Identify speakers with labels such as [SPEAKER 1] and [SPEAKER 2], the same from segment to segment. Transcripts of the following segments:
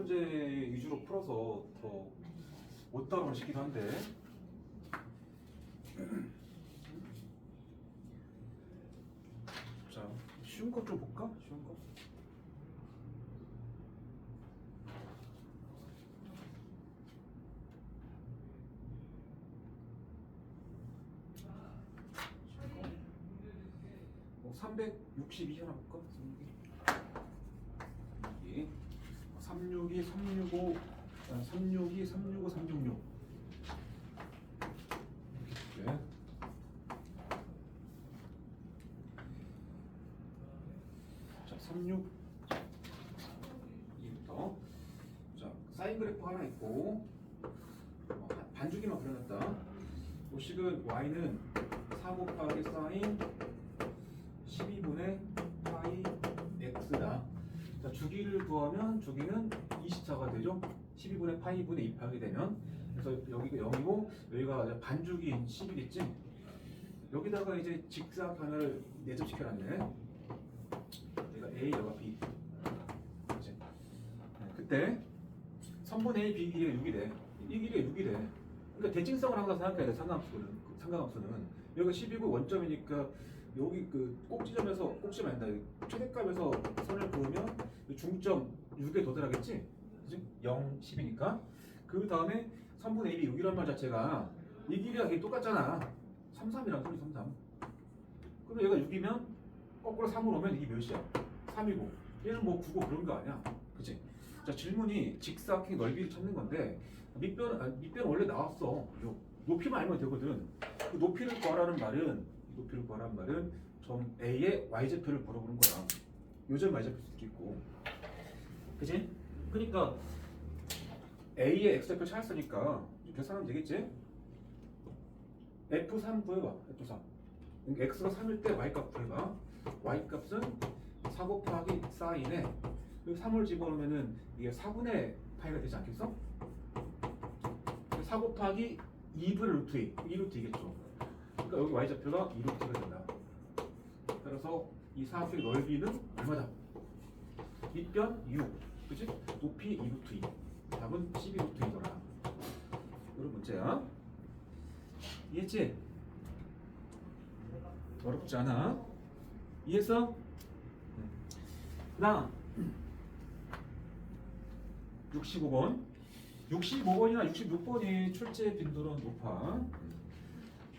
[SPEAKER 1] 문제 위주로 풀어서 더 못 다루는 시기도 한데. 자, 쉬운 것 좀 볼까? 쉬운 거. 뭐 362 하나 볼까? 362, 365, 362, 365, 366. 네. 자, 36부터. 자, 사인 그래프 하나 있고, 반주기만 그려놨다. 도식은 y는 4 곱하기 사인 12분의 파이 x다. 자, 주기를 구하면 주기는 20차가 되죠. 12분의 파이분의 2 하게 되면. 그래서 여기가 0이고 여기가 반주기인 10이겠지. 여기다가 이제 직사각형을 내접시켜놨네. 여기가 A, 여기가 B. 그치? 그때 선분 A, B 길이가 6이래. 이 길이가 6이래. 그러니까 대칭성을 항상 생각해야 돼. 상관함수는. 여기가 10이고 원점이니까 여기 그 꼭지점에서 꼭지점 아니다. 최대값에서 선을 그으면 중점 6에 도달하겠지? 그치? 0, 10이니까. 그 다음에 선분 AB 6이란 말 자체가 이 길이가 이게 똑같잖아. 3, 3이랑 소리 3, 3. 그럼 얘가 6이면 거꾸로 3으로 오면 이게 몇이야? 3이고. 얘는 뭐 9고 그런 거 아니야. 그치? 자, 질문이 직사각형 넓이를 찾는 건데 밑변은 원래 나왔어. 높이만 알면 되거든. 그 높이를 구하라는 말은 점 A의 y좌표를 물어보는 거야. 요점 y좌표일 수도 있고. 그치? 그러니까 A의 x좌표 찾았으니까 계산하면 되겠지? F3 구해봐. F3. x가 3일 때 y값 구해봐. y값은 4 곱하기 사인에 3을 집어넣으면 이게 4분의 파이가 되지 않겠어? 4 곱하기 2분의 루트 2. 2루트이겠죠. 그러니까 여기 y좌표가 2루트가 된다. 따라서 이 사각형의 넓이는 얼마다? 밑변 6. 그치? 높이 2루트 2. 답은 12루트 2더라. 이런 문제야. 이해했지? 어렵지 않아. 이해했어? 그 다음 65번 65번이나 66번이 출제 빈도는 높아.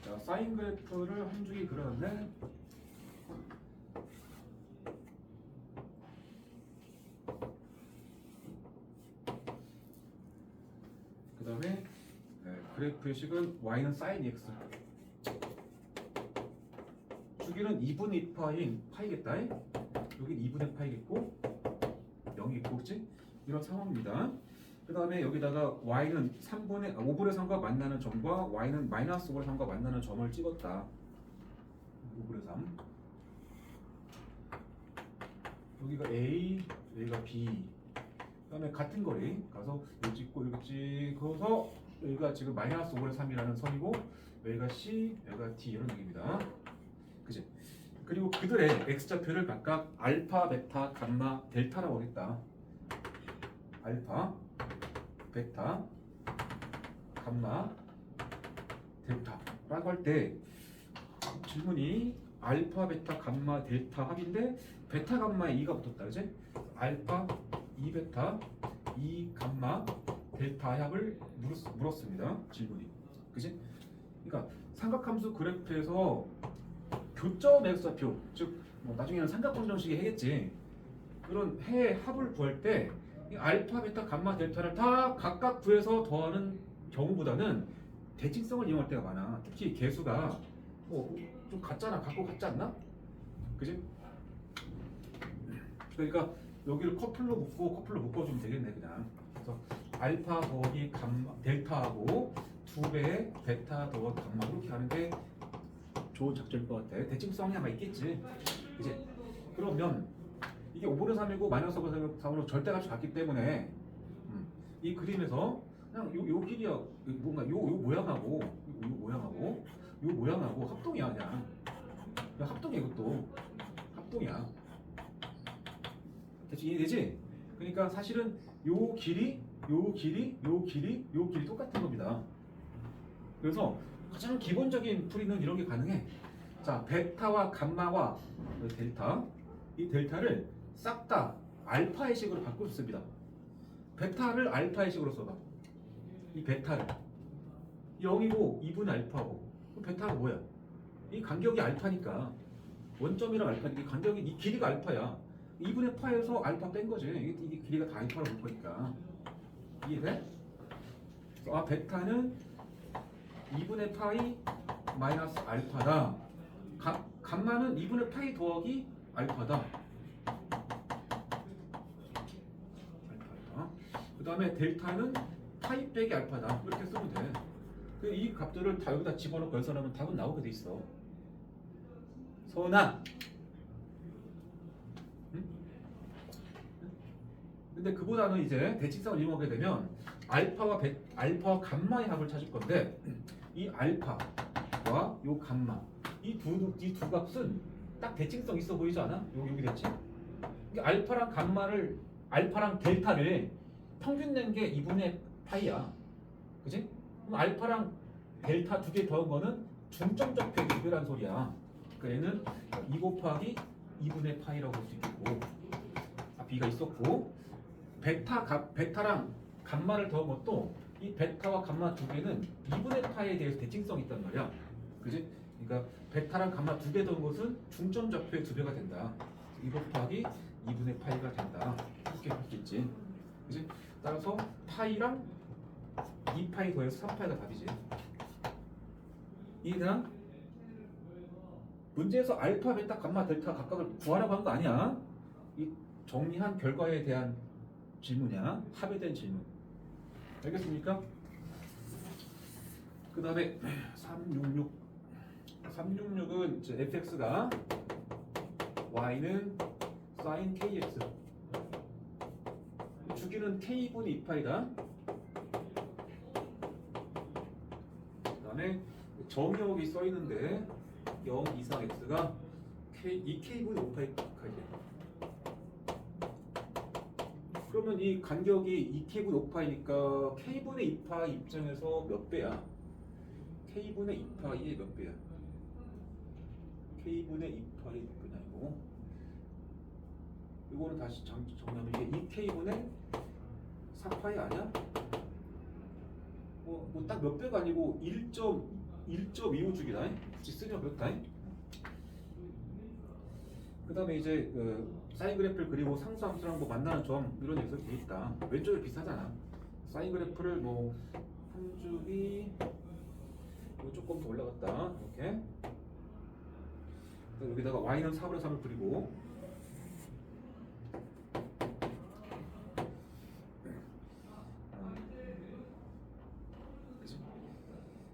[SPEAKER 1] 자, 사인 그래프를 한 줄기 그려놨네. 그 다음에 그래프의 식은 y는 sin x. 주기는 2분의 2파인 파이겠다. 여긴 2분의 파이겠고 0이 있고, 그치? 이런 상황입니다. 그 다음에 여기다가 y는 5분의 3과 만나는 점과 y는 마이너스 5분의 3과 만나는 점을 찍었다. 5분의 3. 여기가 A, 여기가 B. 그 다음에 같은 거리 가서 여기 찍고 여기 찍어서 여기가 지금 마이너스 5분의 3이라는 선이고 여기가 C, 여기가 D 이런 얘기입니다. 그치? 그리고 그들의 x좌표를 각각 알파, 베타, 감마, 델타라고 하겠다. 알파, 베타, 감마, 델타라고 할 때 질문이 알파, 베타, 감마, 델타 합인데 베타, 감마에 2가 붙었다. 그치? 알파, 2베타, 2감마, 델타 합을 물었습니다. 질문이. 그치? 그러니까 삼각함수 그래프에서 교점 x좌표, 즉 나중에는 삼각방정식이 해겠지. 그런 해의 합을 구할 때 이 알파, 베타, 감마, 델타를 다 각각 구해서 더하는 경우보다는 대칭성을 이용할 때가 많아. 특히 개수가 좀 같잖아. 같고 같지 않나? 그지? 그러니까 여기를 커플로 묶어주면 되겠네 그냥. 그래서 알파 더하기 감마, 델타하고 2배의 베타 더하기 감마 이렇게 하는 게 좋은 작전일 것 같아. 대칭성이 아마 있겠지. 이제 그러면 이게 5분의 3이고 마이너스 5분의 3으로 절대값이 같기 때문에 이 그림에서 그냥 요 길이야 뭔가 요 모양하고 요 모양하고 합동이야 그냥 합동이야. 이것도 합동이야. 대충 이해되지? 그러니까 사실은 요 길이, 요 길이, 요 길이, 요 길이 똑같은 겁니다. 그래서 가장 기본적인 풀이는 이런 게 가능해. 자, 베타와 감마와 델타, 이 델타를 싹 다 알파의 식으로 바꿀 수 있습니다. 베타를 알파의 식으로 써봐. 이 베타를 0이고 2분의 알파고, 베타가 뭐야? 이 간격이 알파니까, 원점이랑 알파니까 이 간격이, 이 길이가 알파야. 2분의 파에서 알파 뺀 거지. 이게 길이가 다 알파로 볼 거니까. 이해돼? 아, 베타는 2분의 파이 마이너스 알파다. 감마는 2분의 파이 더하기 알파다. 그 다음에 델타는 파이 빼기 알파다. 이렇게 쓰면 돼. 이 값들을 다 여기다 집어넣고 연산하면 답은 나오게 돼 있어. 서은아. 응? 근데 그보다는 이제 대칭성을 이용하게 되면 알파와 감마의 합을 찾을 건데, 이 알파와 요 감마, 이 두 값은 딱 대칭성 있어 보이지 않아? 여기 대칭. 알파랑 델타를 평균 낸 게 2분의 파이야. 그지? 그럼 알파랑 델타 두 개 더한 거는 중점적 폐 2배란 소리야. 그러니까 얘는 2 곱하기 2분의 파이라고 볼 수 있겠고, B가 있었고, 베타랑 감마를 더한 것도 이 베타와 감마 두 개는 2분의 파이에 대해서 대칭성이 있단 말이야. 그지? 그러니까 베타랑 감마 두 개 더한 것은 중점적 폐의 2배가 된다. 2 곱하기 2분의 파이가 된다. 이렇게 할 수 있지. 그지? 따라서 파이랑 2파이 더해서 3파이가 답이지. 이해되나? 문제에서 알파, 베타, 감마, 델타 각각을 구하라고 한 거 아니야. 이 정리한 결과에 대한 질문이야. 합에 대한 질문. 알겠습니까? 그 다음에 366은 이제 fx가 y는 sin kx, 주기는 k분의 2파이다. 그 다음에 정의역이 써있는데 0 이상 x가 2k분의 5파이 돼. 그러면 이 간격이 2k분의 5파이니까 k분의 2파 입장에서 몇 배야? k분의 2파이의 몇 배야? k분의 2파이 몇 배냐 이거? 이거는 다시 정리하면 이게 2k분의 4파이 아니야? 뭐 딱 몇 배가 아니고 1.25주기다. 굳이 쓰면 그렇다. 그 다음에 이제 사인 그래프를 그리고 상수함수랑 뭐 만나는 점, 이런 얘기가 돼 있다. 왼쪽에 비슷하잖아. 사인 그래프를 뭐 한 줄이 조금 더 올라갔다. 이렇게. 여기다가 y는 4분의 3을 그리고,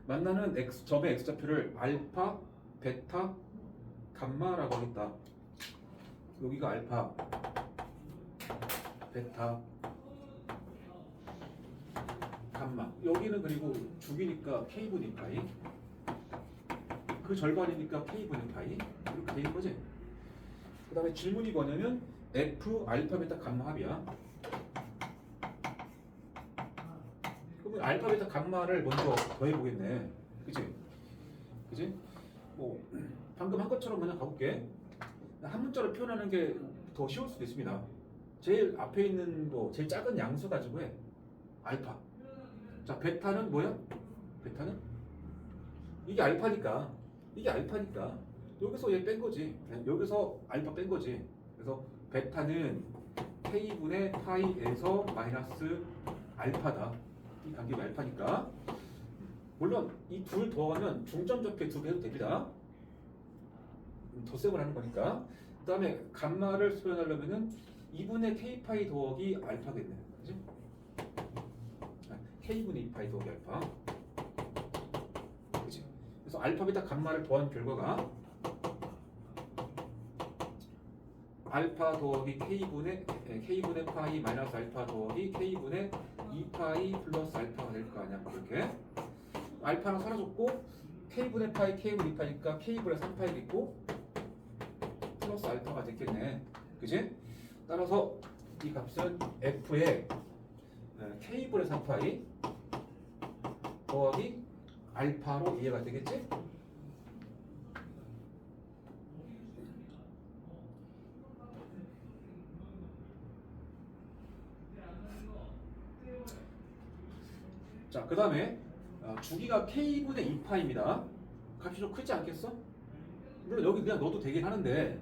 [SPEAKER 1] 만나는 점의 x좌표를 알파, 베타, 감마라고 하겠다. 여기가 알파, 베타, 감마. 여기는 그리고 주기니까 k분의 파이, 그 절반이니까 k분의 파이, 이렇게 되는 거지. 그 다음에 질문이 뭐냐면 f, 알파, 베타, 감마 합이야. 그러면 알파, 베타, 감마를 먼저 더해보겠네. 그치? 뭐 방금 한 것처럼 그냥 가볼게. 한 문자로 표현하는 게 더 쉬울 수도 있습니다. 제일 앞에 있는 거, 제일 작은 양수 가지고 해. 알파. 자, 베타는 뭐야? 베타는? 이게 알파니까. 여기서 얘 뺀 거지. 여기서 알파 뺀 거지. 그래서 베타는 k분의 파이에서 마이너스 알파다. 이 간격이 알파니까. 물론 이 둘 더하면 중점적폐 2배 해도 됩니다. 덧셈을 하는 거니까. 그 다음에 감마를 표현하려면은 2분의 k파이 더하기 알파겠네. 그지? k분의 2파이 더하기 알파. 그지? 그래서 알파, 베타, 감마를 더한 결과가 알파 더하기 k분의 파이 마이너스 알파 더하기 k분의 2파이 플러스 알파가 될 거 아니야. 이렇게. 알파는 사라졌고 k분의 파이, k분의 2파이니까 k분의 3파이가 있고 플러스 알파가 됐겠네. 그지? 따라서 이 값은 f의 K분의 3파이 더하기 알파로 이해가 되겠지? 자, 그 다음에 주기가 K분의 2파입니다. 값이 좀 크지 않겠어? 물론 여기 그냥 넣어도 되긴 하는데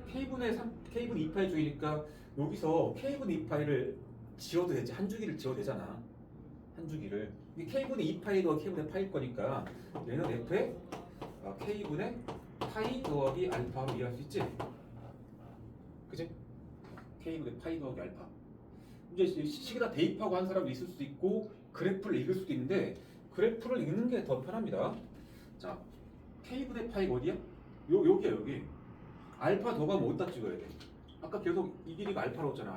[SPEAKER 1] K분의 2파이 주기니까 여기서 K분의 2파이를 지워도 되지. 한 주기를 지워도 되잖아. 한 주기를. 이게 K분의 2파이 더하기 K분의 파일 거니까 얘는 F에 K분의 파이 더하기 알파로 이해할 수 있지? 그치? K분의 파이 더하기 알파. 이제 식에다 대입하고 한 사람도 있을 수도 있고 그래프를 읽을 수도 있는데 그래프를 읽는 게 더 편합니다. 자, K분의 파이가 어디야? 여기야 여기. 알파 더 가면 어디다 찍어야 돼? 아까 계속 이 길이가 알파라고 했잖아.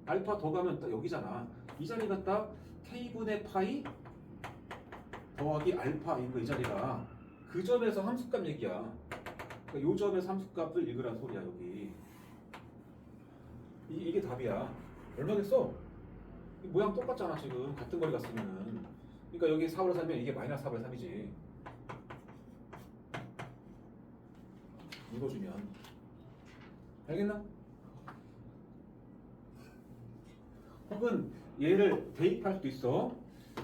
[SPEAKER 1] 알파 더 가면 딱 여기잖아. 이 자리가 딱 K분의 파이 더하기 알파인 거 이 자리가 그 점에서 함수값 얘기야. 그러니까 요 점에서 함수값을 읽으란 소리야 여기. 이게 답이야. 얼마겠어? 모양 똑같잖아 지금. 같은 거리 갔으면은. 그러니까 여기 4분의 3이면 이게 마이너스 4분의 3이지. 읽어주면. 알겠나? 혹은 얘를 대입할 수도 있어.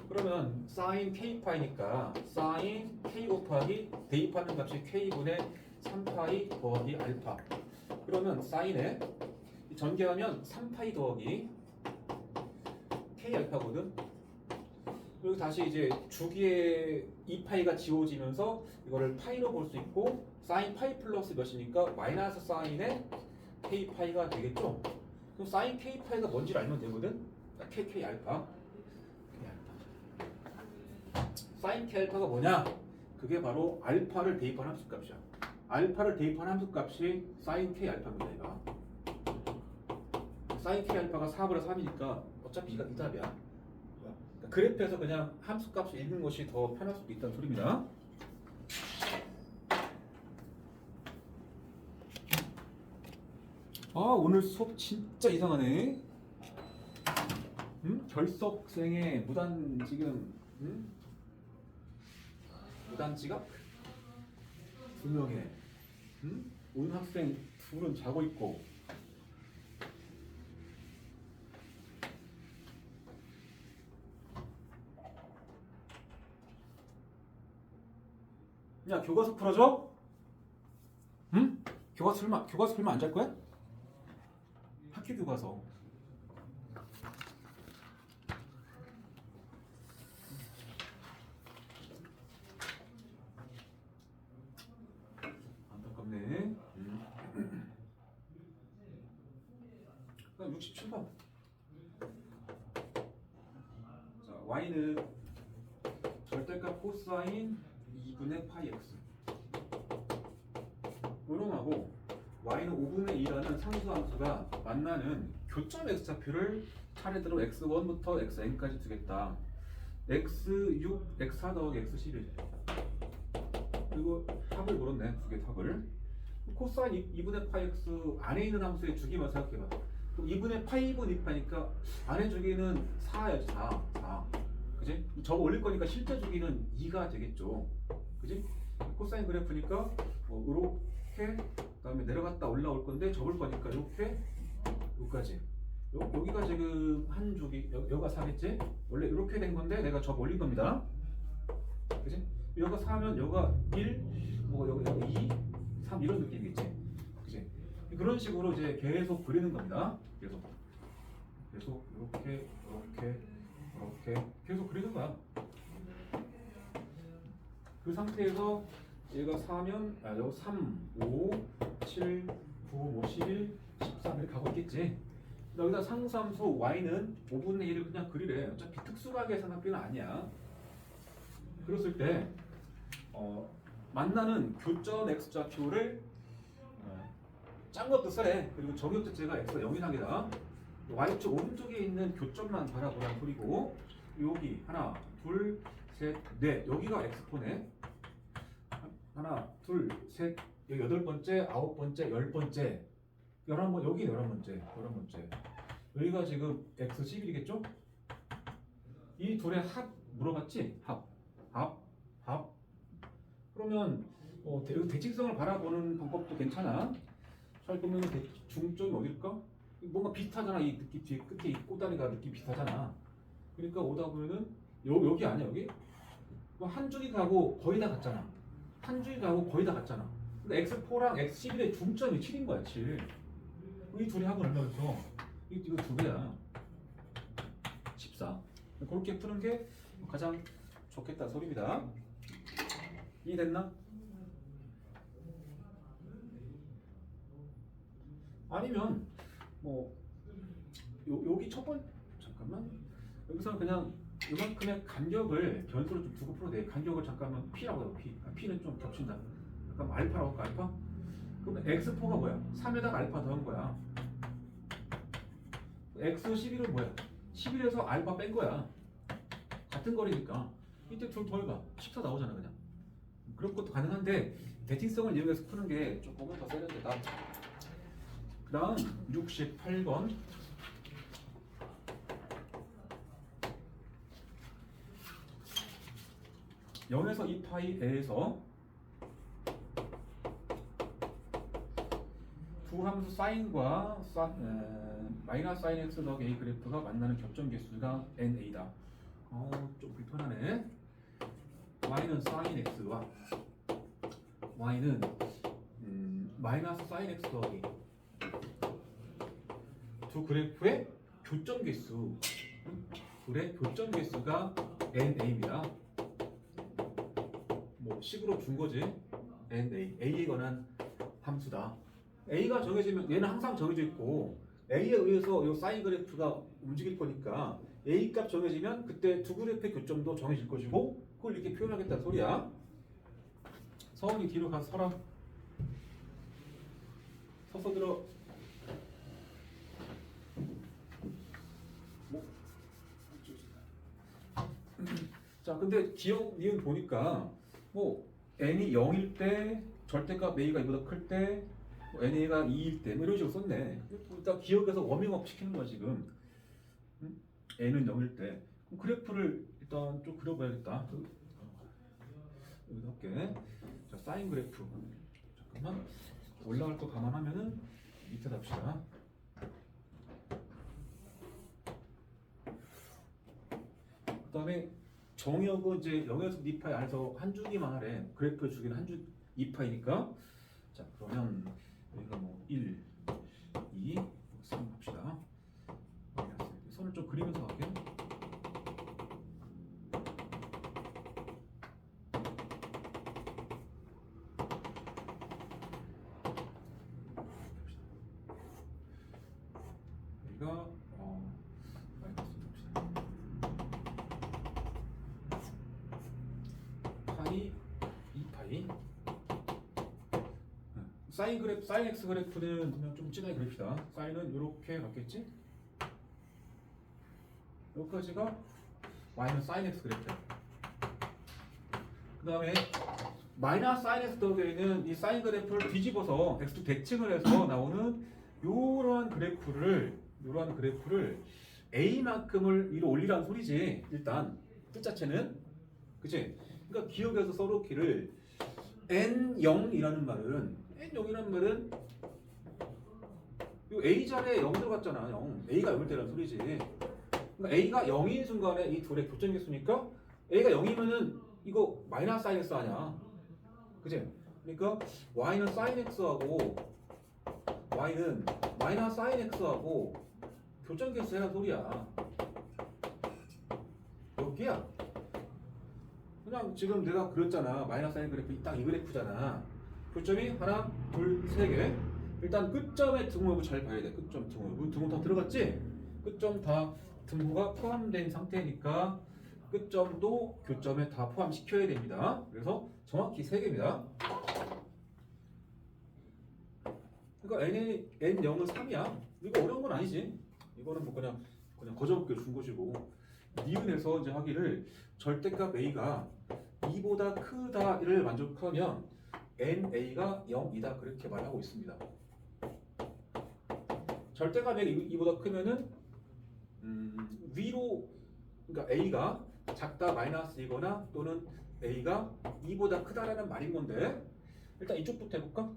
[SPEAKER 1] 그러면 sin k파이니까 sin k 곱하기 대입하는 값이 k분의 3파이 더하기 알파. 그러면 sin에 전개하면 3파이 더하기 k 알파거든. 그리고 다시 이제 주기의 2파이가 지워지면서 이거를 파이로 볼 수 있고 sin 파이 플러스 몇이니까 마이너스 sin의 k 파이가 되겠죠. 그럼 sin k 파이가 뭔지를 알면 되거든. kk 알파. sin k 알파가 뭐냐? 그게 바로 알파를 대입한 함수값이야. 알파를 대입한 함수값이 sin k 알파입니다. 이거. sin k 알파가 4분의 3이니까 어차피 이 답이야. 그래프에서 그냥 함수값을 읽는 것이 더 편할 수도 있다는 소리입니다. 아, 오늘 수업 진짜 이상하네. 결석생의 무단 지금 무단 지각? 2명에 온 학생 둘은 자고 있고. 야, 교과서 풀어줘? 응? 교과서 풀면 안 잘 거야? 학교 교과서. 안타깝네. 그럼 67번. 자, y는 절대값 코사인 2분의 파이 x. 요놈하고 y는 5분의 2라는 상수함수가 만나는 교점 x좌표를 차례대로 x1부터 xn까지 두겠다. x6, x4 더하기 x11. 그리고 탑을 물었네. 두 개 탑을. 코사인 2분의 파이 x 안에 있는 함수의 주기만 생각해봐. 그럼 2분의 파이 2분 2파니까 안에 주기는 4야지. 4. 그지? 저거 올릴 거니까 실제 주기는 2가 되겠죠. 그지? 코사인 그래프니까 이렇게 그다음에 내려갔다 올라올 건데 접을 거니까 이렇게 여기까지. 여기가 지금 한 주기. 여기가 4겠지? 원래 이렇게 된 건데 내가 접 올린 겁니다. 그지? 여기가 4면 여기가 1, 여기가 2, 3 이런 느낌이겠지. 그지? 그런 식으로 이제 계속 그리는 겁니다. 계속 이렇게 계속 그리는 거야. 그 상태에서 얘가 4면 여기 3, 5, 7, 9, 11, 13 이렇게 가고 있겠지. 여기다 상수함수 y는 5분의 1을 그냥 그리래. 어차피 특수하게 삼각비는 아니야. 그랬을 때 만나는 교점 x좌표를 짠 것도 쓰래. 그리고 정역자체가 x가 0이상이다. y축 오른쪽에 있는 교점만 바라보란 소리고, 여기 하나, 둘, 셋, 넷. 여기가 x코네. 하나, 둘, 셋, 여기 8번째, 9번째, 10번째, 11번, 여기 11번째. 여기가 지금 x 11이겠죠? 이 둘의 합 물어봤지? 합. 그러면 대칭성을 바라보는 방법도 괜찮아. 잘 보면 중점이 어딜까? 뭔가 비슷하잖아. 이 느낌 뒤에 끝에 이 꼬다리가 느낌 비슷하잖아. 그러니까 오다 보면은 여기 아니야 여기? 한 줄이 가고 거의 다 같잖아. 한 줄이 가고 거의 다 같잖아. 그러니까 x4랑 x11의 중점이 7인 거야 7. 이 둘이 합은 얼마였어? 이거 두 배야. 14. 그렇게 푸는 게 가장 좋겠다 소리입니다. 이해됐나? 아니면 뭐 여기 첫 번째 잠깐만 여기서 그냥 이만큼의 간격을 변수로 좀 두고 풀어도 돼. 간격을 잠깐만 p라고 해요. p는 좀 겹친다. 잠깐 알파라고 할까 알파? 그러면 x4가 뭐야? 3에다가 알파 더한 거야. x11은 뭐야? 11에서 알파 뺀 거야. 같은 거리니까 이때 둘 더해봐. 14 나오잖아 그냥. 그런 것도 가능한데 대칭성을 이용해서 푸는 게 조금은 더 세련되다. 그 다음 68번 0에서 2파이에서 두 함수 사인과 마이너스 사인 x 더하기 a 그래프가 만나는 접점 개수가 NA다. 좀 불편하네. y는 사인 x와 y는 마이너스 사인 x 더하기 두 그래프의 교점 개수, 둘의 교점 개수가 NA입니다. 뭐 식으로 준 거지. NA, A에 관한 함수다. A가 정해지면 얘는 항상 정해져 있고 A에 의해서 이 사인 그래프가 움직일 거니까 A 값 정해지면 그때 두 그래프의 교점도 정해질 것이고 그걸 이렇게 표현하겠다는 소리야. 서원이 뒤로 가서 서라. 서서 들어. 자, 근데 기억 니은 보니까 뭐 n이 0일 때 절대값 a가 이보다 클 때 뭐 na가 2일 때 뭐 이런 식으로 썼네. 일단 기억에서 워밍업 시키는 거야 지금. n은 0일 때. 그럼 그래프를 일단 좀 그려봐야겠다. 여기다 할게. 자, 사인 그래프. 잠깐만. 올라갈 거 감안하면은 밑에다 합시다. 그 다음에 정역은 이제 0에서 2파이 안에서 한 주기만 하래. 그래프 주기는 한 주 2파이니까. 자, 그러면 여기가 뭐 1, 2, 3 합시다. 선을 좀 그리면서 갈게요. 여기가 파이 2파이. 사인 그래프, 사인 x 그래프는 그냥 좀 진하게 그립시다. 사인은 이렇게 갔겠지? 여기까지가 마이너스 사인 x 그래프야. 그 다음에 마이너스 사인 x 더하기는 이 사인 그래프를 뒤집어서 x도 대칭을 해서 나오는 요러한 그래프를 a만큼을 위로 올리라는 소리지. 일단 뜻 자체는 그치? 그러니까 기억에서 써놓기를 n0이라는 말은 요 a 자리에 0 들어갔잖아. 0. a가 0일 때라는 소리지. 그러니까 a가 0인 순간에 이 둘의 교점 개수니까 a가 0이면은 이거 마이너스 사인 x 아니야. 그치? 그러니까 y는 사인 x하고 y는 마이너스 사인 x하고 교점 개수 해란 소리야. 여기야. 그냥 지금 내가 그렸잖아. 마이너스 사인 그래프 딱 이 그래프잖아. 교점이 하나, 둘, 세 개. 일단 끝점의 등호흡을 잘 봐야 돼. 끝점 등호흡. 등호 다 들어갔지? 끝점 다 등호가 포함된 상태니까 끝점도 교점에 다 포함시켜야 됩니다. 그래서 정확히 3개입니다. 그러니까 n0은 3이야. 이거 어려운 건 아니지. 이거는 뭐 그냥 거저먹게 준 것이고. 니은에서 이제 하기를 절대값 a가 2보다 크다를 만족하면 na가 0이다 그렇게 말하고 있습니다. 절대값 a가 2보다 크면은 위로 그러니까 A가 작다 마이너스 이거나 또는 A가 2보다 크다라는 말인 건데 일단 이쪽부터 해볼까?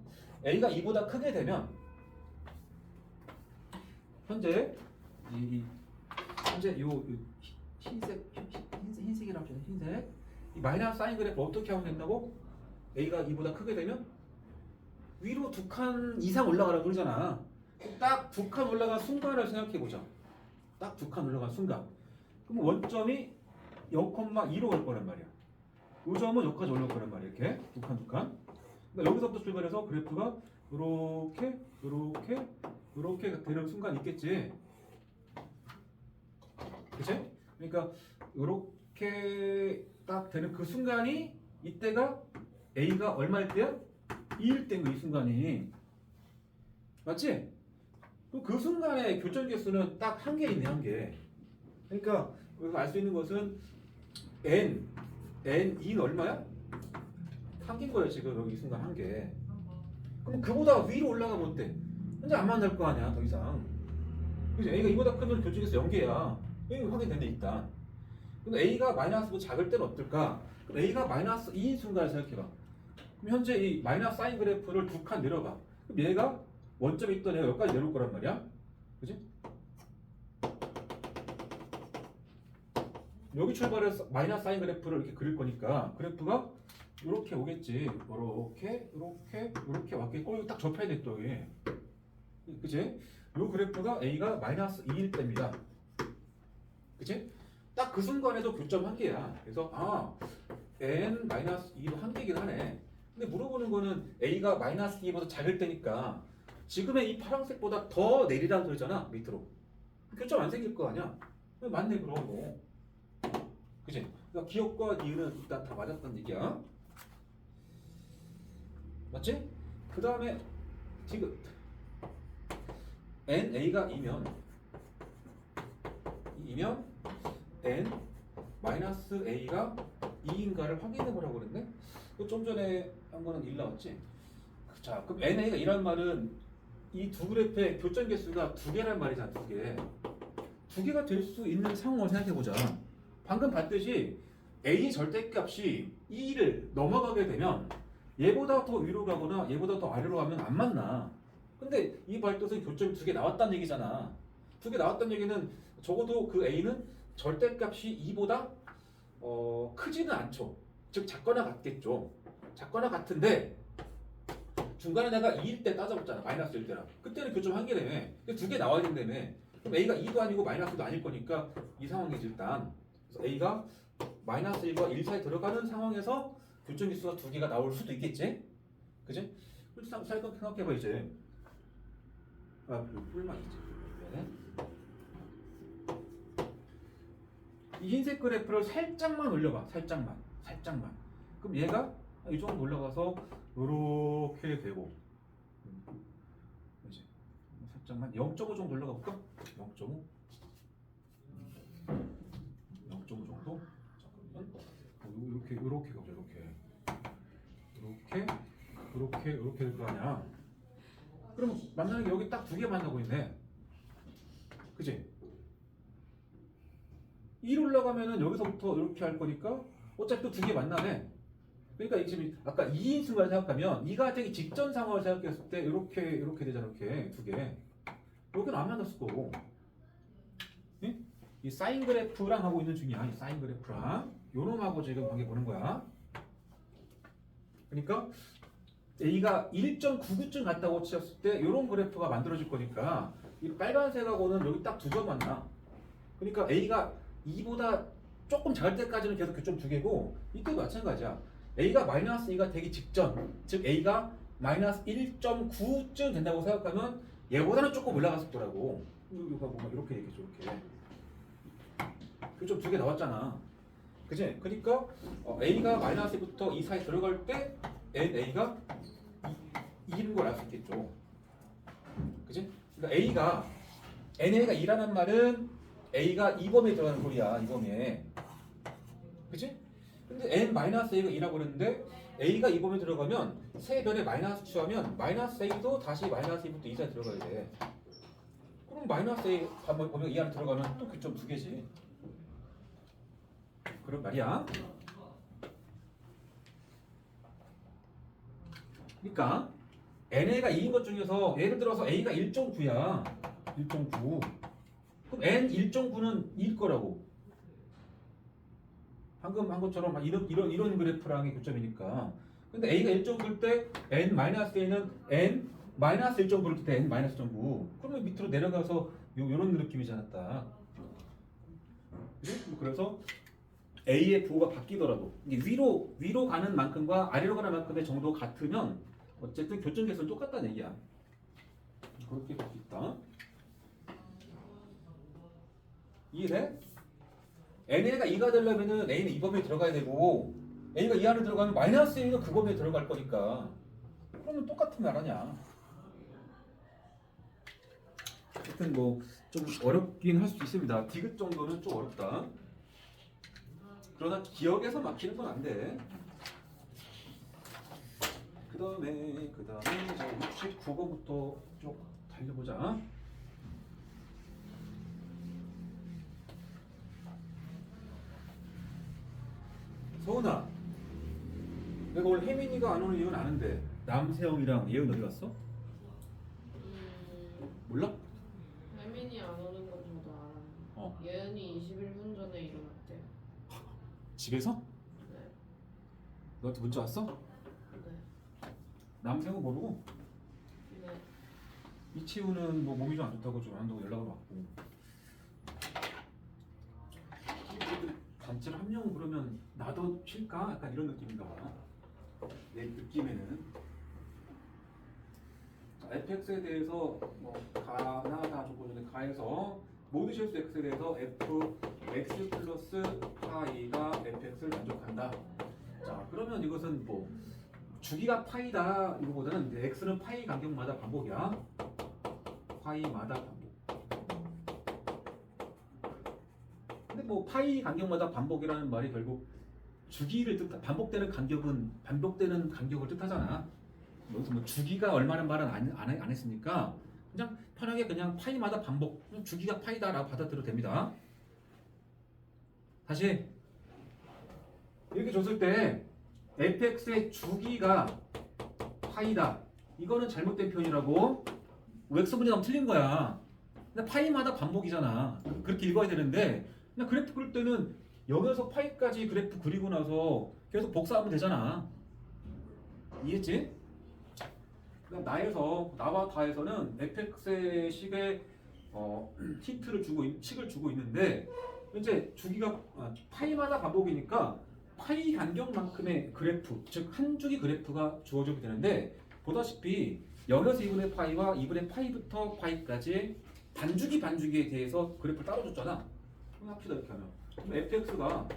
[SPEAKER 1] A가 2보다 크게 되면 현재 현재 요 흰색이라고 하죠. 흰색 이 마이너스 사인 그래프 어떻게 하면 된다고? A가 2보다 크게 되면 위로 2칸 이상 올라가라고 그러잖아. 딱 2칸 올라간 순간을 생각해 보자. 딱 2칸 올라간 순간. 그럼 원점이 0,2로 갈 거란 말이야. 이 점은 여기까지 올라올 거란 말이야. 이렇게 2칸. 그러니까 여기서부터 출발해서 그래프가 이렇게 되는 순간 있겠지. 그치? 그러니까 이렇게 딱 되는 그 순간이 이때가 A가 얼마일 때야? 2일 때인 이 순간이. 맞지? 그 순간에 교점 개수는 딱 한 개 있네, 한 개. 그러니까 여기서 알 수 있는 것은 N2는 얼마야? 한 개인 거야, 지금 여기 이 순간 한 개. 그럼 그보다 위로 올라가면 어때? 현재 안 만날 거 아니야, 더 이상. 그치? A가 2보다 크면 교점 개수 0개야. 이거 확인된대, 일단. 근데 A가 마이너스보다 작을 때는 어떨까? 그럼 A가 마이너스 2인 순간을 생각해봐. 그럼 현재 이 마이너스 사인 그래프를 2칸 내려봐. 그럼 얘가 원점에 있던 애가 여기까지 내려올 거란 말이야. 그지? 여기 출발해서 마이너스 사인 그래프를 이렇게 그릴 거니까 그래프가 이렇게 오겠지. 이렇게 왔겠고 이거 딱 접해야 돼 또 이게. 그치? 요 그래프가 A가 마이너스 2일 때입니다. 그치? 딱 그 순간에도 교점 한 개야. 그래서 N 마이너스 2도 한 개긴 하네. 근데 물어보는 거는 A가 마이너스 2보다 작을 때니까 지금의 이 파란색보다 더 내리라는 소리잖아. 밑으로. 교점 안 생길 거 아니야. 맞네 그럼. 그치? 그러니까 기억과 이유는 일단 다 맞았다는 얘기야. 맞지? 그 다음에 지금 NA가 2면 N 마이너스 A가 2인가를 확인해 보라고 그랬네? 좀 전에 한 거는 1 나왔지? 자, 그럼 NA가 2란 말은 이 두 그래프의 교점 개수가 2개란 말이잖아, 2개. 2개가 될 수 있는 상황을 생각해 보자. 방금 봤듯이 A 절대값이 2를 넘어가게 되면 얘보다 더 위로 가거나 얘보다 더 아래로 가면 안 만나. 근데 이 발도선 교점이 2개 나왔다는 얘기잖아. 2개 나왔다는 얘기는 적어도 그 A는 절대값이 2보다 크지는 않죠. 즉 작거나 같겠죠. 작거나 같은데 중간에 내가 2일 때 따져봤잖아. 마이너스 1 때랑. 그때는 교점 한 개라며. 2개 나와야 된다며. 그럼 A가 2도 아니고 마이너스도 아닐 거니까 이 상황이지 일단. 그래서 A가 마이너스 1과 1 사이 들어가는 상황에서 교점 기수가 2개가 나올 수도 있겠지? 그지? 그렇지 생각해봐 이제. 뿔만 있지. 네. 이 흰색 그래프를 살짝만 올려봐. 살짝만. 그럼 얘가 이 정도 올라가서 이렇게 되고 이제 살짝만 0.5 정도 올라가 볼까? 0.5 정도? 잠깐만. 이렇게 가보자. 이렇게 될 거 아니야. 그럼 만나는 게 여기 딱 2개 만나고 있네. 그치? 1 올라가면은 여기서부터 이렇게 할 거니까 어차피 또 2개 만나네. 그러니까 이 지금 아까 2인 순간을 생각하면 2가 되기 직전 상황을 생각했을 때 이렇게 되잖아. 이렇게 2개. 여기는 안 만났을 거고. 예? 이 사인 그래프랑 하고 있는 중이야. 이 사인 그래프랑 요놈하고 지금 관계 보는 거야. 그러니까 A가 1.99쯤 갔다고 치었을 때 이런 그래프가 만들어질 거니까 이 빨간색하고는 여기 딱 2점 만나. 그러니까 A가 2보다 조금 작을 때까지는 계속 교점 2개고 이때도 마찬가지야. A가 마이너스 2가 되기 직전, 즉 A가 마이너스 1.9쯤 된다고 생각하면 얘보다는 조금 올라갔을 거라고. 이거 보면 이렇게 얘기죠. 이렇게 교점 2개 나왔잖아. 그치? 그러니까 A가 마이너스 2부터 2 사이 들어갈 때 NA가 2인 걸 알 수 있겠죠. 그치? 그러니까 NA가 2라는 말은 A가 이 범위에 들어가는 소리야. 이 범위에. 그치? 근데 N-A가 2라고 그랬는데 A가 이 범위에 들어가면 세 변에 마이너스 취하면 마이너스 A도 다시 마이너스 2부터 2 사이 들어가야 돼. 그럼 그럼 마이너스 A 보면 이 안에 들어가면 또 교점 두 개지. 그런 말이야. 그러니까 NA가 2인 것 중에서 예를 들어서 A가 1.9야. 1.9. 그럼 N 1.9는 2일 거라고. 방금 한 것처럼 이런 그래프랑의 교점이니까. 근데 A가 1.9일 때 N-A는 N-1.9일 때 N-1.9. 그러면 밑으로 내려가서 요런 느낌이잖아 딱. 그래서 A의 부호가 바뀌더라도 이게 위로 가는 만큼과 아래로 가는 만큼의 정도가 같으면 어쨌든 교점 계수는 똑같다는 얘기야. 그렇게 볼 수 있다. 이해돼? NA가 2가 되려면은 A는 이 범위에 들어가야 되고 A가 2 안에 들어가면 마이너스 A가 그 범위에 들어갈 거니까 그러면 똑같은 말 아니야. 하여튼 뭐 좀 어렵긴 할 수도 있습니다. 디귿 정도는 좀 어렵다. 그러나 기억에서 막히는 건 안 돼. 그 다음에 69번부터 쭉 달려보자. 서훈아, 내가 오늘 혜민이가 안 오는 이유는 아는데 남세영이랑 예은 어디 갔어? 몰라?
[SPEAKER 2] 혜민이 안 오는 건 저도 알아요. 예은이 21분 전에 일어났대요.
[SPEAKER 1] 집에서?
[SPEAKER 2] 네.
[SPEAKER 1] 너한테 문자 왔어?
[SPEAKER 2] 네.
[SPEAKER 1] 남세영은 모르고?
[SPEAKER 2] 네.
[SPEAKER 1] 이치우는 뭐 몸이 좀 안 좋다고 좀 한다고 연락을 받고. 단체로 한 명 그러면 나도 쉴까? 약간 이런 느낌인가 봐. 내 느낌에는. 자, fx에 대해서 뭐 가나 다 조건인데 가에서 모두 실수 x에 대해서 fx 플러스 파이가 fx를 만족한다. 자, 그러면 이것은 뭐 주기가 파이다 이거보다는 이제 x는 파이 간격마다 반복이야. 파이마다 반복. 근데 뭐 파이 간격마다 반복이라는 말이 결국 주기를 반복되는 간격을 뜻하잖아. 여기서 뭐 주기가 얼마나 말은 안 했으니까 그냥 편하게 그냥 파이마다 반복, 주기가 파이다라고 받아들여도 됩니다. 다시 이렇게 줬을 때 fx의 주기가 파이다. 이거는 잘못된 표현이라고. x분이 나오면 틀린 거야. 근데 파이마다 반복이잖아. 그렇게 읽어야 되는데 그냥 그래프 그릴 때는 0에서 파이까지 그래프 그리고 나서 계속 복사하면 되잖아. 이해했지? 그럼 나와 다에서는 fx의 식에 식을 주고 있는데 이제 주기가 파이마다 반복이니까 파이 간격만큼의 그래프, 즉 한 주기 그래프가 주어지게 되는데 보다시피 0에서 2분의 파이와 2분의 파이부터 파이까지 반주기에 대해서 그래프를 따로 줬잖아. 합시다 이렇게 하면. 그럼 fx가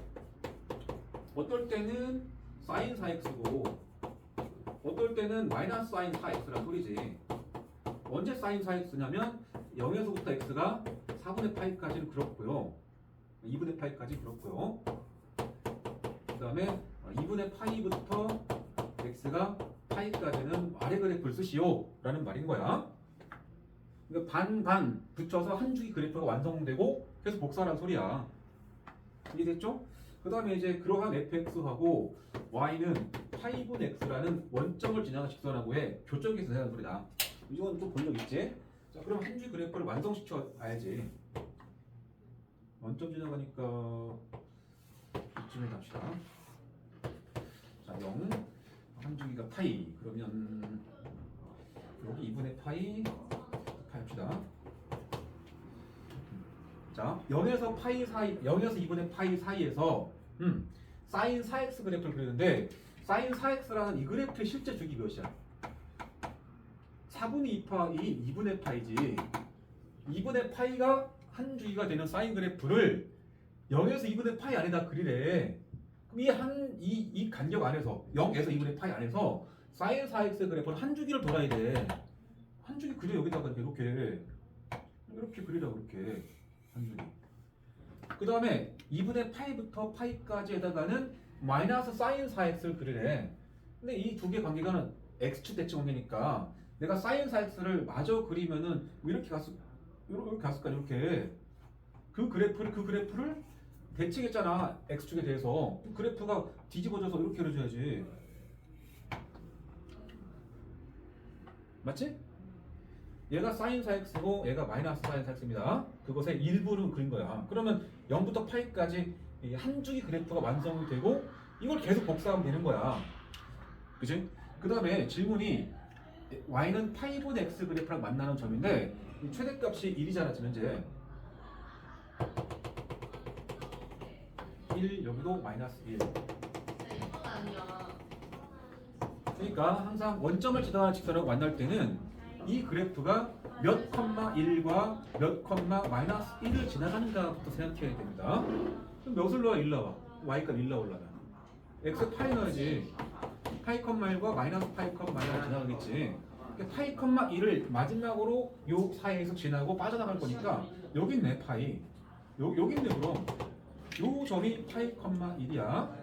[SPEAKER 1] 어떨 때는 sin 4x고 어떨 때는 마이너스 sin 4x란 소리지. 언제 sin 4x냐면 0에서부터 x가 4분의 파이까지는 그렇고요. 2분의 파이까지 그렇고요. 그 다음에 2분의 파이부터 x가 파이까지는 아래 그래프를 쓰시오 라는 말인 거야. 그러니까 반반 붙여서 한 주기 그래프가 완성되고 계속 복사하라는 소리야. 이해됐죠? 그 다음에 이제 그러한 fx하고 y는 파이분 x라는 원점을 지나는 직선하고 해 교점계에서 하는 소리다. 이건 좀 본 적 있지? 자, 그럼 한 주기 그래프를 완성시켜 봐야지. 원점 지나가니까 이쯤에 갑시다. 자, 0 한 주기가 파이. 그러면 여기 2분의 파이 합시다. 자, 0에서 2분의 파이 사이에서 sin 4x 그래프를 그리는데 sin 4x라는 이 그래프의 실제 주기 몇이야? 4분의 2파인 2분의 파이지. 2분의 파이가 한 주기가 되는 사인 그래프를 0에서 2분의 파이 안에다 그리래. 그럼 이 간격 안에서 0에서 2분의 파이 안에서 sin 4x 그래프는 한 주기를 돌아야 돼. 한 주기 그려. 여기다가 이렇게 그리라고. 이렇게 한 주기. 그 다음에 2분의 파이부터 파이까지 에다가는 마이너스 sin 4x를 그리래. 근데 이 두 개 관계가는 x축 대칭 관계니까 내가 sin 4x를 마저 그리면은 뭐 이렇게 이렇게 갔을 거 이렇게 그 그래프를 대칭했잖아. x축에 대해서. 그래프가 뒤집어져서 이렇게 그려줘야지. 맞지? 얘가 sin 4x고 얘가 마이너스 sin 4x입니다. 그것의 일부를 그린 거야. 그러면 0부터 파이까지 이 한 줄기 그래프가 완성이 되고 이걸 계속 복사하면 되는 거야. 그치? 그 다음에 질문이 y는 파이분의 x 그래프랑 만나는 점인데 이 최대값이 1이잖아 지금 현재. 1 여기도 마이너스 1.
[SPEAKER 2] 이건 아니야.
[SPEAKER 1] 그러니까 항상 원점을 지나가는 직선하고 만날 때는 이 그래프가 몇 컴마 1과 몇 컴마 마이너스 1을 지나가는가부터 생각해야 됩니다. 그럼 몇을 넣어? 1 나와. y값 1 나오려면 x 파이 넣어야지. 파이 컴마 1과 마이너스 파이 컴마 1을 지나가겠지. 그러니까 파이 컴마 1을 마지막으로 요 사이에서 지나고 빠져나갈 거니까 여기 있네 파이. 여기 있네 그럼. 요 점이 파이 컴마 1이야.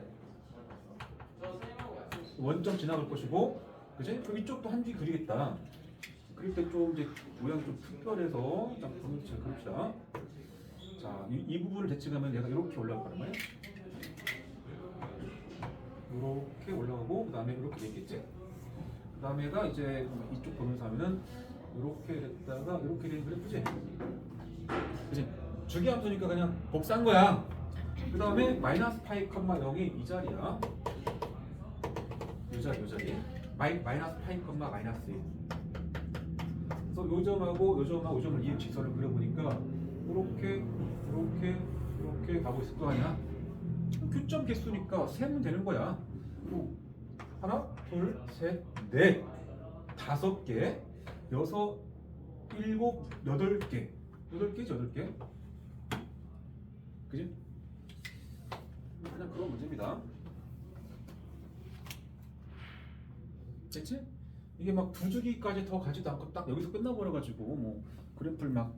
[SPEAKER 1] 원점 지나갈 것이고, 그지? 그럼 이쪽도 한 줄 그리겠다. 그릴 때 좀 이제 모양이 좀 특별해서 딱 보면 잘 그립시다. 자, 이 부분을 대칭하면 얘가 이렇게 올라갈 거란 말이야. 이렇게 올라가고, 그 다음에 이렇게 되겠지. 그 다음에가 이제 이쪽 보면서 하면은 이렇게 됐다가 이렇게 되는 그래프지. 그지? 주기함수니까 그냥 복사한 거야. 그 다음에 마이너스 파이 컴마 0이 이 자리야. 요 자리. 마이너스 파이 컴마 마이너스 1. 그래서 요 점하고 요 점을 이 직선을 그려보니까 이렇게 가고 있을 거 아니야. 교점 개수니까 세면 되는 거야. 하나, 둘, 셋, 넷, 5개, 6, 7, 8개. 8개지 8개. 그지? 그냥 그런 문제입니다. 됐지? 이게 막 두 주기까지 더 가지도 않고 딱 여기서 끝나버려가지고 뭐 그래프를 막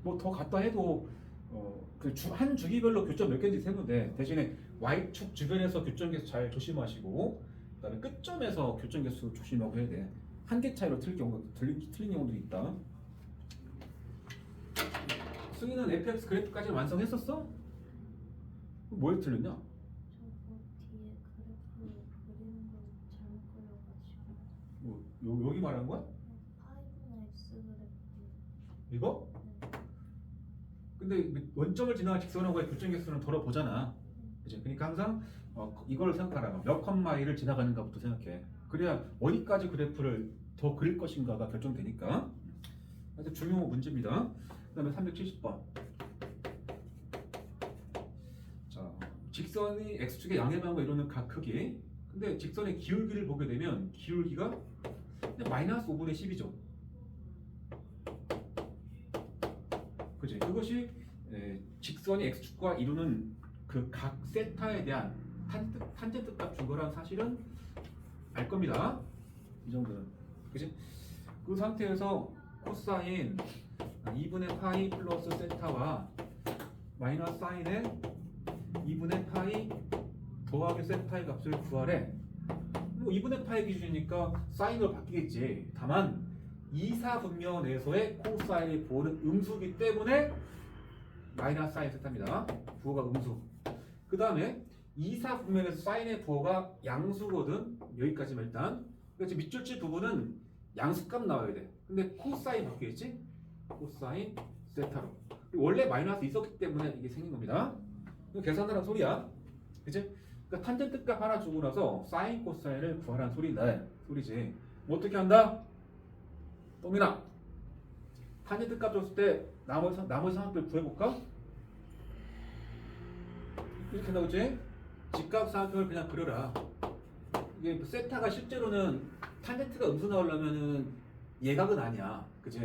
[SPEAKER 1] 뭐 더 갔다 해도 그 한 주기별로 교점 몇 개인지 세면 돼. 대신에 y축 주변에서 교점 개수 잘 조심하시고 그다음에 끝점에서 교점 개수 조심하고 해야 돼. 한 개 차이로 틀린 경우도 있다. 승희는 fx 그래프까지 완성했었어? 뭐에 틀렸냐?
[SPEAKER 3] 저거 뒤에 그래프 그리는 거 잘못 그려가지고
[SPEAKER 1] 여기 말하는 거야?
[SPEAKER 3] 파이분의 x 그래프
[SPEAKER 1] 이거?
[SPEAKER 3] 네.
[SPEAKER 1] 근데 원점을 지나간 직선하고의 교점 개수는 덜어보잖아. 그치? 그러니까 항상 이걸 생각하라. 몇 컴마 1을 지나가는가부터 생각해. 그래야 어디까지 그래프를 더 그릴 것인가가 결정되니까. 아주 중요한 문제입니다. 그 다음에 370번. 자, 직선이 x축의 양해방과 이루는 각 크기. 근데 직선의 기울기를 보게 되면 기울기가 마이너스 5분의 10이죠. 그지? 그것이 직선이 x축과 이루는 그 각 세타에 대한 탄젠트 값 준 거란 사실은 알 겁니다. 이 정도는. 그지? 그 상태에서 코사인 2분의 파이 플러스 세타와 마이너스 사인의 2분의 파이 더하기 세타의 값을 구하래. 뭐 2분의 파이 기준이니까 사인으로 바뀌겠지. 다만 이사분면 내에서의 코사인의 부호는 음수이기 때문에 마이너스 사인 세타입니다. 부호가 음수. 그 다음에 이사분면에서 사인의 부호가 양수거든. 여기까지만 일단. 그래서 밑줄치 부분은 양수값 나와야 돼. 근데 코사인 바뀌겠지? 코사인 세타로. 원래 마이너스 있었기 때문에 이게 생긴 겁니다. 이거 계산하라는 소리야. 그치? 그러니까 탄젠트 값 하나 주고 나서 사인 코사인을 구하라는 소리지. 뭐 어떻게 한다? 또민아, 탄젠트 값 줬을 때 나머지 상황들 구해볼까? 이렇게 나오지? 직각 상황표를 그냥 그려라. 이게 세타가 실제로는 탄젠트가 음수 나오려면은 예각은 아니야. 그치?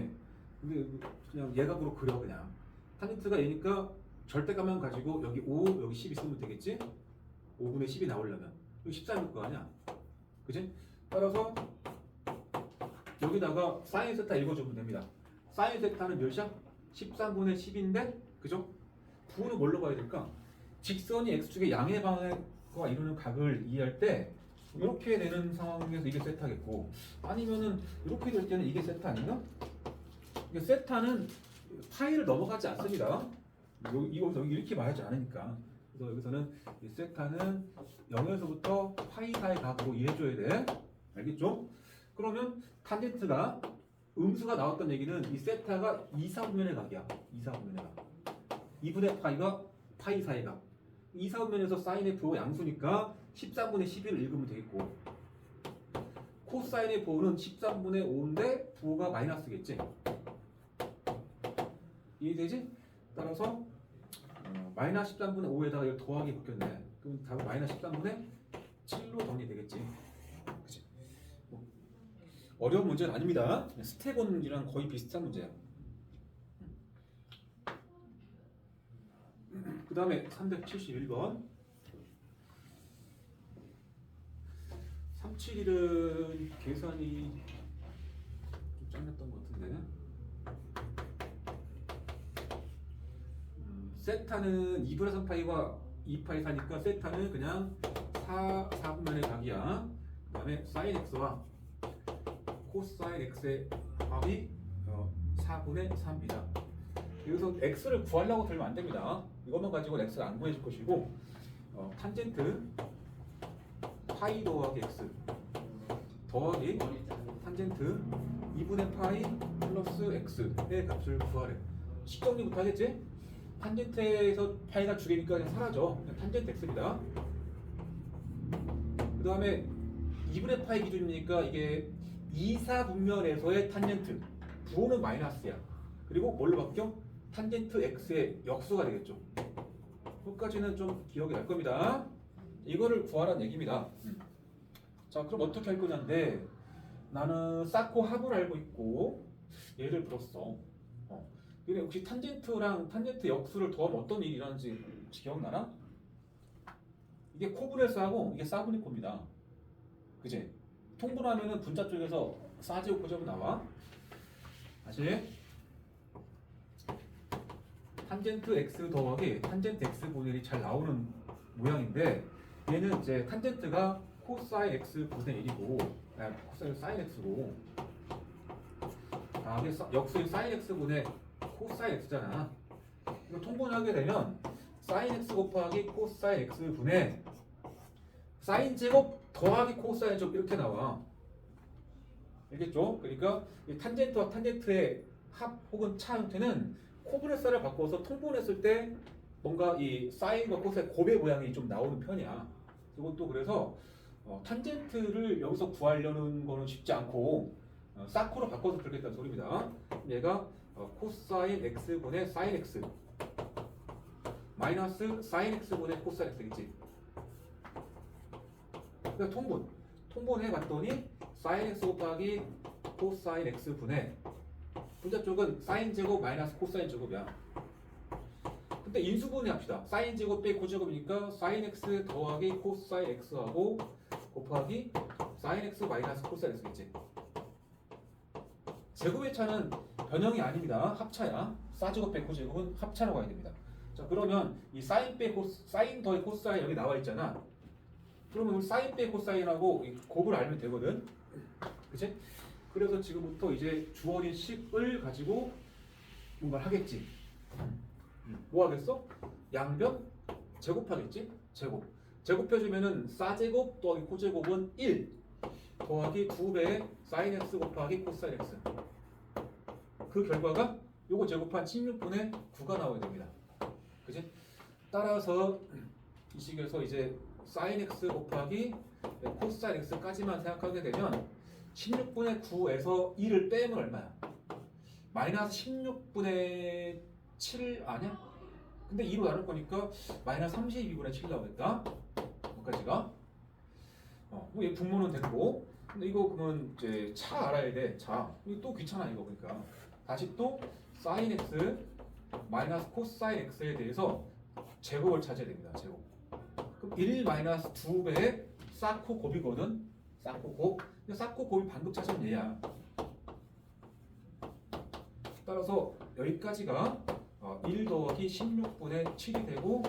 [SPEAKER 1] 근데 그냥 예각으로 그려 그냥. 탄젠트가 얘니까 절대값만 가지고 여기 5, 여기 10 있으면 되겠지? 5분의 10이 나오려면 여기 14일 거 아니야? 그치? 따라서 여기다가 사인 세타 읽어주면 됩니다. 사인 세타는 몇이야? 13분의 10인데 그죠? 부호는 뭘로 봐야 될까? 직선이 x축의 양의 방향과 이루는 각을 이해할 때 이렇게 되는 상황에서 이게 세타겠고 아니면은 이렇게 될 때는 이게 세타 아닌가? 세타는 파이를 넘어가지 않습니다. 이거 여기 이렇게 말하지 않으니까. 그래서 여기서는 이 세타는 0에서부터 파이 사이 각으로 이해해줘야 돼. 알겠죠? 그러면 탄젠트가 음수가 나왔던 얘기는 이 세타가 2사분면의 각이야. 2사분면의 각. 2분의 파이가 파이 사이 각. 2사분면에서 사인 F가 양수니까 13분의 11을 읽으면 되겠고, 코사인의 부호는 13분의 5인데 부호가 마이너스겠지. 이해되지? 따라서 마이너스 13분의 5에다가 이걸 더하기 바뀌었네. 그럼 답은 마이너스 13분의 7로 정리되겠지. 그치? 어려운 문제는 아닙니다. 스테곤이랑 거의 비슷한 문제야. 그 다음에 371번. 371은 계산이 좀 짱났던 것 같은데. 세타는 2분의 3파이와 2파이 사니까 세타는 그냥 4분면의 각이야. 그 다음에 사인 x와 코사인 x의 합이 4분의 3이다. 여기서 x를 구하려고 들면 안 됩니다. 이것만 가지고 x를 안 구해줄 것이고, 탄젠트 파이 더하기 x 더하기 탄젠트 2분의 파이 플러스 x의 값을 구하래. 식정리부터 하겠지? 탄젠트에서 파이가 주계니까 그냥 사라져. 그냥 탄젠트 x입니다. 그 다음에 2분의 파이 기준이니까 이게 2사분면에서의 탄젠트 부호는 마이너스야. 그리고 뭘로 바뀌어? 탄젠트 x의 역수가 되겠죠. 여기까지는 좀 기억이 날 겁니다. 이거를 구하라는 얘기입니다. 자, 그럼 어떻게 할 거냐인데, 나는 쌓고 합을 알고 있고 예를 들었어. 근데 혹시 탄젠트랑 탄젠트 역수를 더하면 어떤 일이 일어나는지 혹시 기억나나? 이게 코브레스하고 이게 사브니코입니다. 그치? 통분하면은 분자 쪽에서 사제곱 고점이 나와. 다시 탄젠트 x 더하기 탄젠트 x 분의 1이 잘 나오는 모양인데, 얘는 이제 탄젠트가 코사인 x 분의 1이고, 코사인 사인 x고, 역수인 사인 x 분의 코사인 x잖아. 이거 통분하게 되면 사인 x 곱하기 코사인 x 분의 사인 제곱 더하기 코사인 제곱 이렇게 나와. 알겠죠? 그러니까 이 탄젠트와 탄젠트의 합 혹은 차 형태는 코브레스를 바꿔서 통분했을 때 뭔가 이 사인과 코사인 곱의 모양이 좀 나오는 편이야. 이것도 그래서 탄젠트를 여기서 구하려는 거는 쉽지 않고 사코로 바꿔서 그렇겠다는 소리입니다. 얘가 코사인 x분의 사인 x 마이너스 사인 x분의 코사인 x겠지. 그러니까 통분해 봤더니 사인 x 곱하기 코사인 x 분의 분자 쪽은 사인 제곱 마이너스 코사인 제곱이야. 근데 인수분해 합시다. 사인 제곱 빼기 코제곱이니까 사인 x 더하기 코사인 x하고 곱하기 사인 x 마이너스 코사인 x겠지. 제곱의 차는 변형이 아닙니다. 합차야. 사제곱 빼기 코제곱은 합차로 가야 됩니다. 자, 그러면 이 사인 빼기 사인 더하기 코사인 여기 나와 있잖아. 그러면 사인 빼기 코사인하고 곱을 알면 되거든. 그치? 그래서 지금부터 이제 주어진 식을 가지고 뭔가를 하겠지. 뭐 하겠어? 양변 제곱하겠지? 제곱해주면은 사제곱 더하기 코제곱은 1 더하기 2배의 사인 x 곱하기 코사인 x. 그 결과가 요거 제곱한 16분의 9가 나와야 됩니다. 그치? 따라서 이 식에서 이제 사인 x 곱하기 코사인 x까지만 생각하게 되면 16분의 9에서 1을 빼면 얼마야? 마이너스 16분의 7 아니야? 근데 2로 나눌 거니까 마이너스 32분의 7 나오겠다. 여기까지가. 뭐 얘 분모는 됐고. 근데 이거 그러면 이제 차 알아야 돼. 차. 이거 또 귀찮아 이거. 그러니까 다시 또 사인 x 마이너스 코사인 x에 대해서 제곱을 찾아야 됩니다. 제곱. 그럼 1 마이너스 2배의 사코 곱이거든. 사코 곱. 근데 사코 곱이 방금 찾은 얘야. 따라서 여기까지가 1 더하기 16분의 7이 되고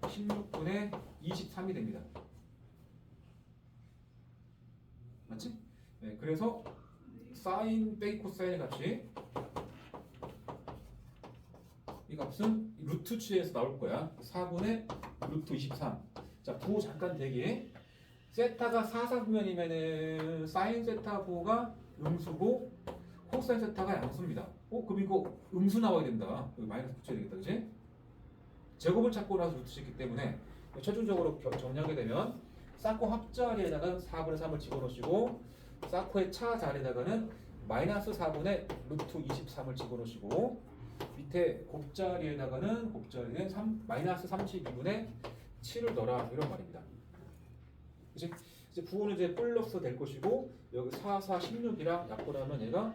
[SPEAKER 1] 16분의 23이 됩니다. 맞지? 네, 그래서 사인 빼기 코사인의 값이 이 값은 루트 취에서 나올 거야. 4분의 루트 23. 자, 부호 잠깐 대기. 세타가 4사분면이면은 사인 세타 부호가 음수고 코사인 세타가 양수입니다. 그럼 이거 음수 나와야 된다. 여기 마이너스 붙여야 되겠다, 그지? 제곱을 찾고 나서 루트 쳤기 때문에 최종적으로 정리하게 되면 사코 합자리에다가 4분의 3을 집어넣으시고 사코의 차 자리에다가는 마이너스 4분의 루트 23을 집어넣으시고 밑에 곱자리에다가는 마이너스 32분의 7을 넣어라 이런 말입니다. 그치? 이제 부호는 이제 플러스 될 것이고 여기 4, 16이랑 약분하면 얘가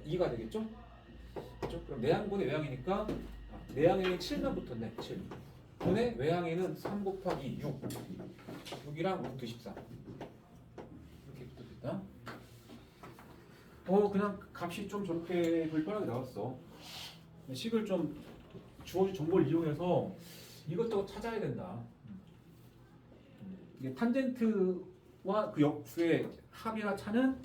[SPEAKER 1] 2가 되겠죠? 그렇죠? 그럼 내항분의 외항이니까 내항에는 7만 붙었네. 7 분의 외항에는 3 곱하기 6이랑 루트 13 이렇게 붙었겠다. 그냥 값이 좀 저렇게 불편하게 나왔어. 식을 좀 주어진 정보를 이용해서 이것저것 찾아야 된다. 이게 탄젠트와 그 역수의 합이나 차는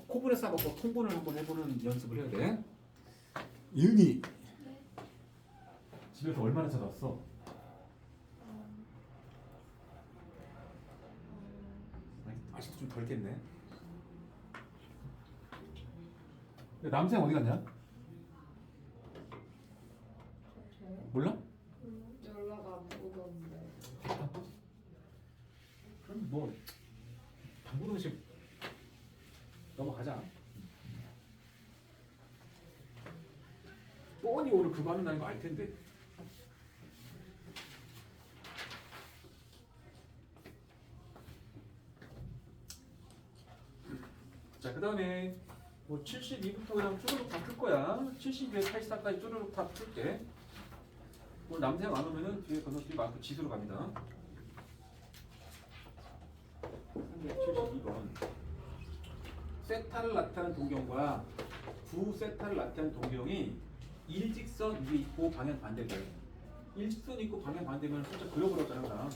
[SPEAKER 1] 코분에 싸갖고 통분을 한번 해보는 연습을 해야 돼. 이은이 집에서 얼마나 찾아왔어? 아직도 좀 덜 깼네. 남생 어디 갔냐? 몰라?
[SPEAKER 2] 연락 안 오던데.
[SPEAKER 1] 그럼 뭐 당근 음식 넘어가자. 뻔히 오늘 그거 하는 날인 거 알 텐데. 자, 그 다음에 뭐 72부터 그냥 쭈루룩 다 풀 거야. 72에 84까지 쭈루룩 다 풀게. 오늘 남생 안 오면은 뒤에 건너뛰기 많고 지수로 갑니다. 372번. 세타를 나타내는 동경과 부세타를 나타내는 동경이 일직선 위에 있고 방향 반대돼. 일직선 있고 방향 반대면 살짝 그려버렸잖아.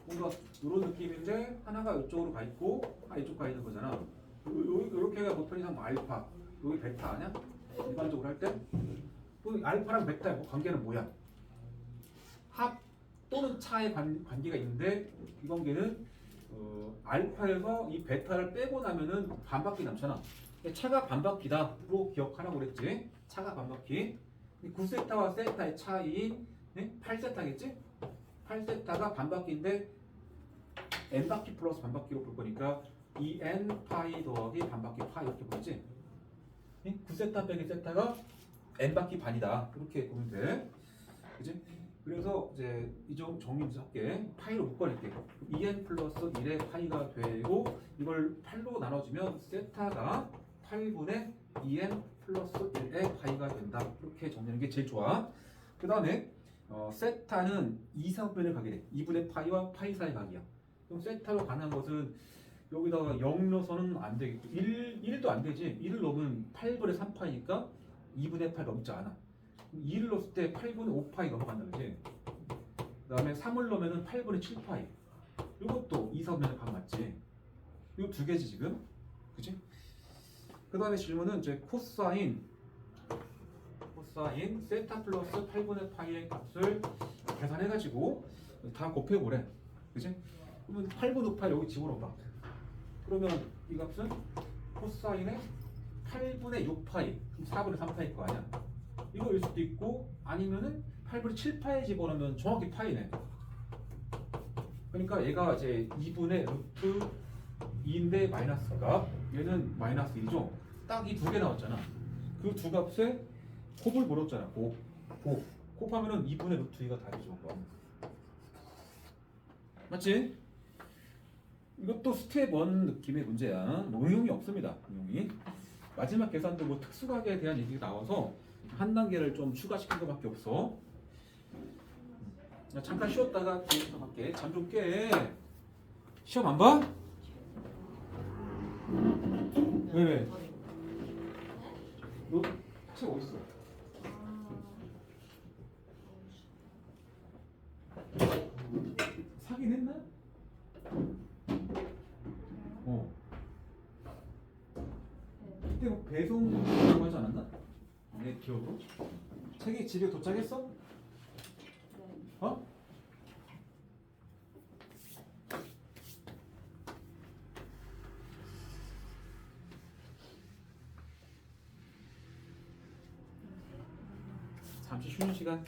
[SPEAKER 1] 뭔가 이런 느낌인데 하나가 이쪽으로 가 있고 하나 이쪽 가 있는 거잖아. 이렇게가 보편이상 알파, 여기 베타 아니야? 일반적으로 할 때? 알파랑 베타의 관계는 뭐야? 합 또는 차의 관계가 있는데 이 관계는 알파에서 이 베타를 빼고 나면은 반바퀴 남잖아. 차가 반바퀴다로 기억하라고 그랬지. 차가 반바퀴. 9세타와 세타의 차이인 8세타겠지? 8세타가 반바퀴인데 n바퀴 플러스 반바퀴로 볼 거니까 이 n 파이 더하기 반바퀴 파이 이렇게 보이지? 9세타 빼기 세타가 n바퀴 반이다. 이렇게 보면 돼. 그지? 그래서 이제 이 점 정리 좀 할게. 파이로 묶어낼게. 2n 플러스 1의 파이가 되고 이걸 8로 나눠주면 세타가 8분의 2n 플러스 1의 파이가 된다. 이렇게 정리하는 게 제일 좋아. 그 다음에 세타는 2, 4분의 각이 돼. 2분의 파이와 파이 사이 각이야. 그럼 세타로 가능한 것은 여기다가 0 넣어서는 안 되겠고 1도 안 되지. 1을 넣으면 8분의 3파이니까 2분의 8 넘지 않아. 2를 넣었을 때 8분의 5파이 넘어간다 그지? 그 다음에 3을 넣으면 8분의 7파이. 이것도 2, 4분의 각 맞지? 이 두 개지 지금? 그지? 그 다음에 질문은 이제 코사인 세타 플러스 8분의 파이의 값을 계산해가지고 다 곱해보래. 그지? 그러면 8분의 5파이 여기 집어넣어봐. 그러면 이 값은 코사인의 8분의 6파이 4분의 3파일 거 아니야? 이거일 수도 있고 아니면은 8분의 7파이 집어넣으면 정확히 파이네. 그러니까 얘가 이제 2분의 루트 2인데 마이너스가 얘는 마이너스 1이죠. 딱 이 두 개 나왔잖아. 그 두 값에 곱을 물었잖아. 곱하면은 2분의 루트 2가 답이죠. 맞지? 이것도 스텝 1 느낌의 문제야. 뭐 응용이 없습니다. 응용이. 마지막 계산도 뭐 특수각에 대한 얘기가 나와서 한 단계를 좀 추가시킨 것밖에 없어. 잠깐 쉬었다가 뒤에서 할게. 잠 좀 깨. 시험 안 봐? 왜? 너 책 어디 있어? 사긴 했나? 그때 뭐 배송이라고 하지 않았나? 내 기억으로? 책이 집에 도착했어?
[SPEAKER 2] 네.
[SPEAKER 1] 어? 잠시 쉬는 시간.